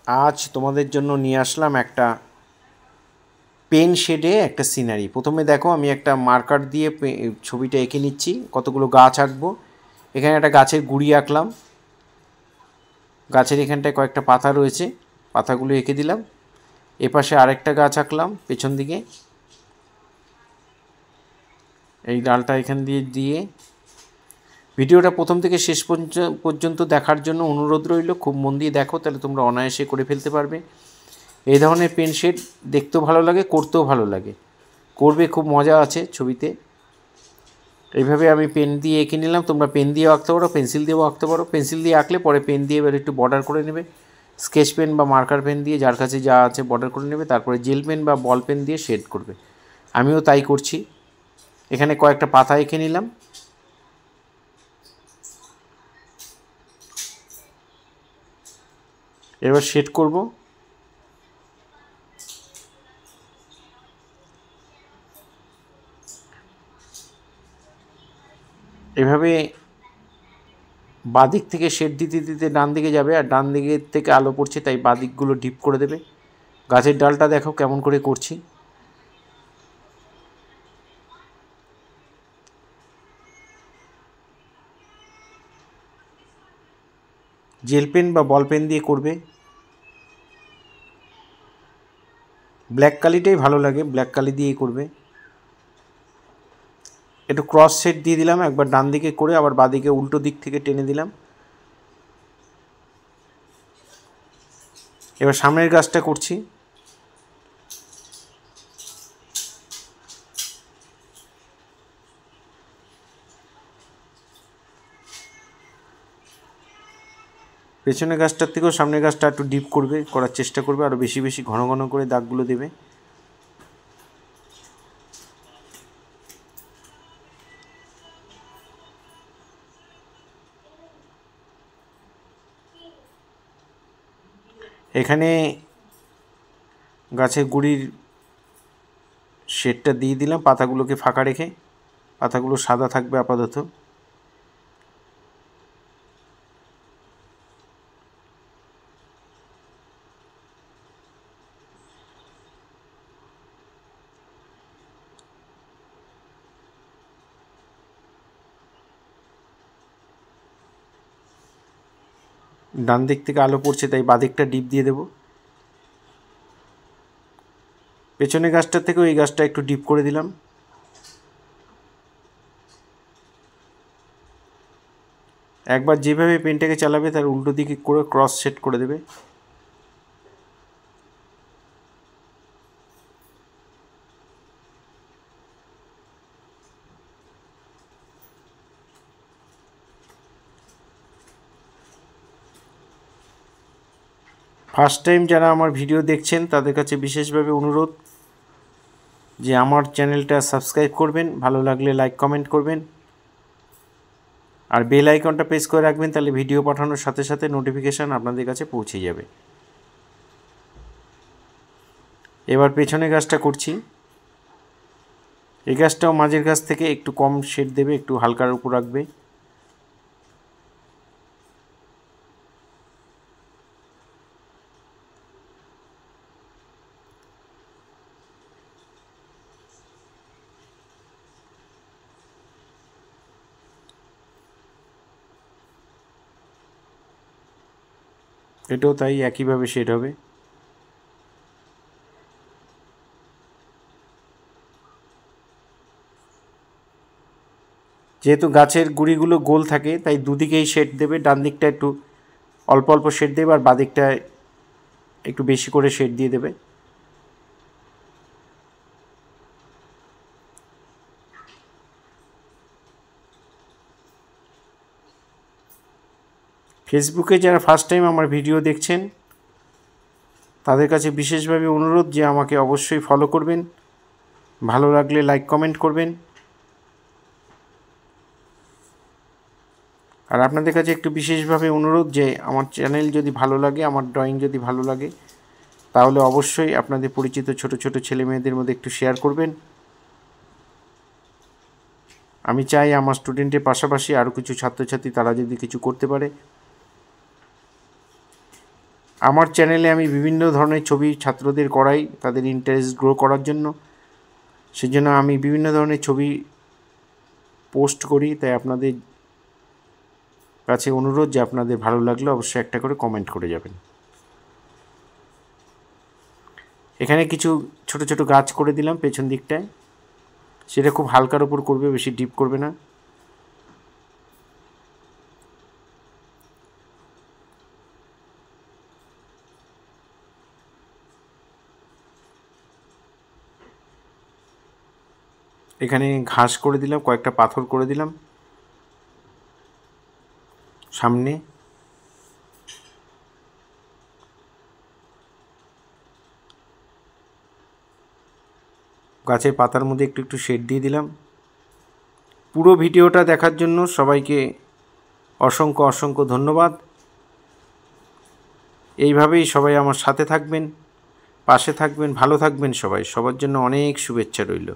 আজ তোমাদের জন্য নিয়ে আসলাম একটা পেন শেডে একটা সিনারি। প্রথমে দেখো আমি একটা মার্কার দিয়ে ছবিটা এঁকে নিচ্ছি, কতগুলো গাছ আঁকবো। এখানে একটা গাছের গুঁড়ি আঁকলাম, গাছের এখানটায় কয়েকটা পাতা রয়েছে, পাতাগুলো এঁকে দিলাম। এপাশে আরেকটা গাছ আঁকলাম পেছন দিকে, এই ডালটা এখান দিয়ে দিয়ে। ভিডিওটা প্রথম থেকে শেষ পর্যন্ত দেখার জন্য অনুরোধ রইল, খুব মন দিয়ে দেখো, তাহলে তোমরা অনায়াসে করে ফেলতে পারবে। এই ধরনের পেন শেড দেখতেও ভালো লাগে, করতেও ভালো লাগে, করবে, খুব মজা আছে ছবিতে। এইভাবে আমি পেন দিয়ে এঁকে নিলাম, তোমরা পেন দিয়েও আঁকতে পারো, পেন্সিল দিয়েও আঁকতে পারো। পেন্সিল দিয়ে আঁকলে পরে পেন দিয়ে এবার একটু বর্ডার করে নেবে, স্কেচ পেন বা মার্কার পেন দিয়ে যার কাছে যা আছে বর্ডার করে নেবে, তারপরে জেল পেন বা বল পেন দিয়ে শেড করবে। আমিও তাই করছি। এখানে কয়েকটা পাতা এঁকে নিলাম। এবার শেড করব। এভাবে বাদিক থেকে শেড দিতে দিতে ডান দিকে যাবে, আর ডান দিকের থেকে আলো পড়ছে তাই বাদিকগুলো ডিপ করে দেবে। গাছের ডালটা দেখো কেমন করে করছি। জেল পেন বা বল পেন দিয়ে করবে। ব্ল্যাক কালিটাই ভালো লাগে, ব্ল্যাক কালি দিয়েই করবে। একটু ক্রস শেড দিয়ে দিলাম, একবার ডান দিকে করে আবার বাদিকে উল্টো দিক থেকে টেনে দিলাম। এবার সামনের গাছটা করছি। পেছনের গাছটার থেকেও সামনের গাছটা একটু ডিপ করবে, করার চেষ্টা করবে, আরও বেশি বেশি ঘন ঘন করে দাগগুলো দেবে। এখানে গাছের গুঁড়ির শেডটা দিয়ে দিলাম, পাতাগুলোকে ফাঁকা রেখে। পাতাগুলো সাদা থাকবে আপাতত। ডান দিক থেকে আলো পড়ছে তাই বাদিকটা ডিপ দিয়ে দেব। পেছনের গাছটার থেকেও এই গাছটা একটু ডিপ করে দিলাম। একবার যেভাবে পেনটাকে চালাবে তার উল্টো দিকে করে ক্রস সেট করে দেবে। ফার্স্ট টাইম যারা আমার ভিডিও দেখছেন তাদের কাছে বিশেষভাবে অনুরোধ যে আমার চ্যানেলটা সাবস্ক্রাইব করবেন, ভালো লাগলে লাইক কমেন্ট করবেন, আর বেল আইকনটা প্রেস করে রাখবেন, তাহলে ভিডিও পাঠানোর সাথে সাথে নোটিফিকেশান আপনাদের কাছে পৌঁছে যাবে। এবার পেছনে গাছটা করছি। এই গাছটাও মাঝের গাছ থেকে একটু কম শেড দেবে, একটু হালকার উপর রাখবে। এটাও তাই, একইভাবে শেড হবে। যেহেতু গাছের গুঁড়িগুলো গোল থাকে তাই দুদিকেই শেড দেবে, ডান দিকটা একটু অল্প অল্প শেড দেবে আর বাদিকটায় একটু বেশি করে শেড দিয়ে দেবে। ফেসবুকে যারা ফার্স্ট টাইম আমার ভিডিও দেখছেন তাদের কাছে বিশেষভাবে অনুরোধ যে আমাকে অবশ্যই ফলো করবেন, ভালো লাগলে লাইক কমেন্ট করবেন। আর আপনাদের কাছে একটু বিশেষভাবে অনুরোধ যে আমার চ্যানেল যদি ভালো লাগে, আমার ড্রয়িং যদি ভালো লাগে, তাহলে অবশ্যই আপনাদের পরিচিত ছোট ছোট ছেলে মেয়েদের মধ্যে একটু শেয়ার করবেন। আমি চাই আমার স্টুডেন্টের পাশাপাশি আরও কিছু ছাত্রছাত্রী তারা যদি কিছু করতে পারে। আমার চ্যানেলে আমি বিভিন্ন ধরনের ছবি ছাত্রদের করাই তাদের ইন্টারেস্ট গ্রো করার জন্য, সেজন্য আমি বিভিন্ন ধরনের ছবি পোস্ট করি। তাই আপনাদের কাছে অনুরোধ যে আপনাদের ভালো লাগলে অবশ্যই একটা করে কমেন্ট করে যাবেন। এখানে কিছু ছোট ছোট গাছ করে দিলাম পেছন দিকটায়, সেটা খুব হালকার ওপর করবে, বেশি ডিপ করবে না। এখানে ঘাস করে দিলাম, কয়েকটা পাথর করে দিলাম সামনে। গাছের পাতার মধ্যে একটু একটু শেড দিয়ে দিলাম। পুরো ভিডিওটা দেখার জন্য সবাইকে অসংখ্য অসংখ্য ধন্যবাদ। এইভাবেই সবাই আমার সাথে থাকবেন, পাশে থাকবেন, ভালো থাকবেন সবাই। সবার জন্য অনেক শুভেচ্ছা রইল।